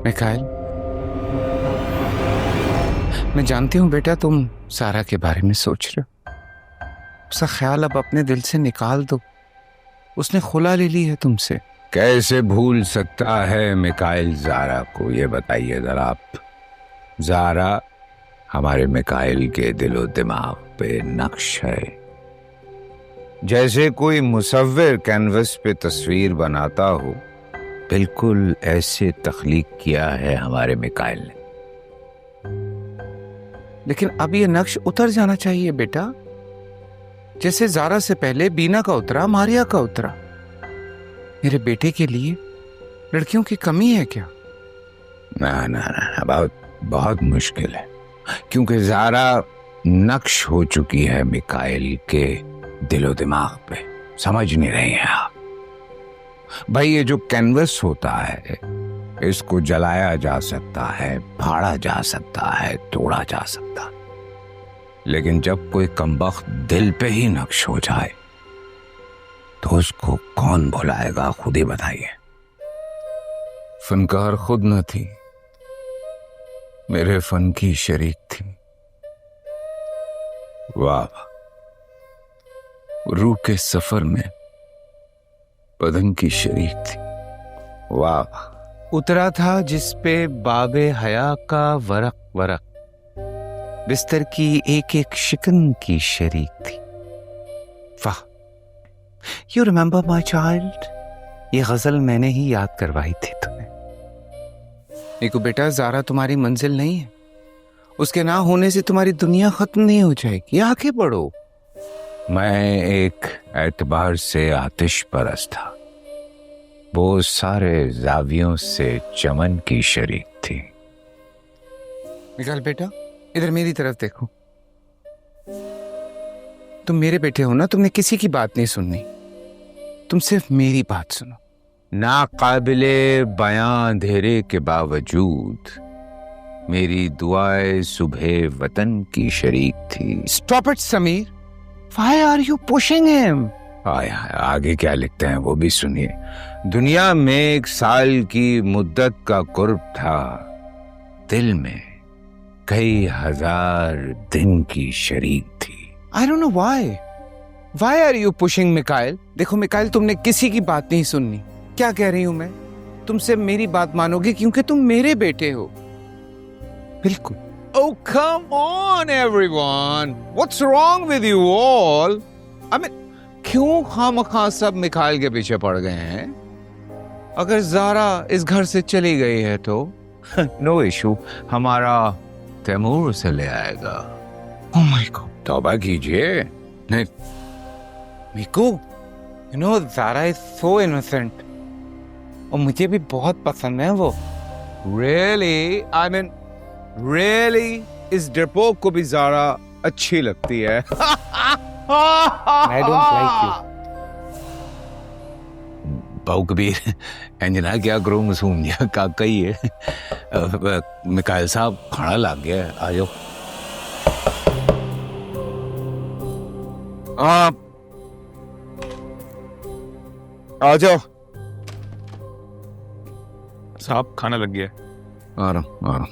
मिकाइल, मैं जानती हूँ बेटा तुम सारा के बारे में सोच रहे हो। उसका ख्याल अब अपने दिल से निकाल दो। उसने खुला ले ली है तुमसे। कैसे भूल सकता है मिकाइल ज़ारा को, ये बताइए जरा आप। ज़ारा हमारे मिकाइल के दिलो दिमाग पे नक्श है। जैसे कोई मुसव्विर कैनवस पे तस्वीर बनाता हो, बिल्कुल ऐसे तख्लीक किया है हमारे मिकाइल ने। लेकिन अब ये नक्श उतर जाना चाहिए बेटा, जैसे ज़ारा से पहले बीना का उतरा, मारिया का उतरा। मेरे बेटे के लिए लड़कियों की कमी है क्या? ना ना ना, बहुत बहुत मुश्किल है, क्योंकि ज़ारा नक्श हो चुकी है मिकाइल के दिलो दिमाग पे। समझ नहीं रहे हैं आप। भाई, ये जो कैनवस होता है, इसको जलाया जा सकता है, फाड़ा जा सकता है, तोड़ा जा सकता, लेकिन जब कोई कमबख्त दिल पे ही नक्श हो जाए तो उसको कौन भुलाएगा? खुद ही बताइए। फनकार खुद न थी, मेरे फन की शरीक थी। वाह। रूह के सफर में बदन की शरीक थी। वाह। उतरा था जिस पे बाबे हया का वरक वरक, बिस्तर की एक एक शिकन की शरीक थी। वाह। यू रिमेंबर माई चाइल्ड, ये गजल मैंने ही याद करवाई थी तुम्हें। देखो बेटा, ज़ारा तुम्हारी मंजिल नहीं है। उसके ना होने से तुम्हारी दुनिया खत्म नहीं हो जाएगी। आगे बढ़ो। मैं एक एतबार से आतिश परस था, वो सारे जावियों से चमन की शरीक थी। निकाल बेटा, इधर मेरी तरफ देखो। तुम मेरे बेटे हो ना, तुमने किसी की बात नहीं सुननी, तुम सिर्फ मेरी बात सुनो। नाकाबिले बयां अंधेरे के बावजूद मेरी दुआएं सुबह वतन की शरीक थी। Stop it Sameer, why are you pushing him? आगे क्या लिखते हैं वो भी सुनिए। दुनिया में 1 साल की मुद्दत का कुर्ब था, दिल में कई हजार दिन की शरीक थी। I don't know why are you pushing Mikail? देखो मिकाइल, तुमने किसी की बात नहीं सुननी। क्या कह रही हूं मैं? तुम सिर्फ मेरी बात मानोगे क्योंकि तुम मेरे बेटे हो। बिल्कुल। Oh come on everyone, what's wrong with you all? I mean, क्यों खामखा सब मिकाइल के पीछे पड़ गए हैं? अगर ज़ारा इस घर से चली गई है तो नो इशू, हमारा तैमूर उसे ले आएगा। Oh my God, तौबा कीजिए। नहीं मिको, you know Zaara is so innocent, और मुझे भी बहुत पसंद है वो। Really? I mean, really? इस डरपोक को भी ज़ारा अच्छी लगती है। I don't like you. बाऊ कबीर, अंजना क्या करूं, मासूम या काका ही है। मिकाइल साहब, खाना लग गया है, आ जाओ। आ जाओ साहब, खाना लग गया है। आ रहा हूं।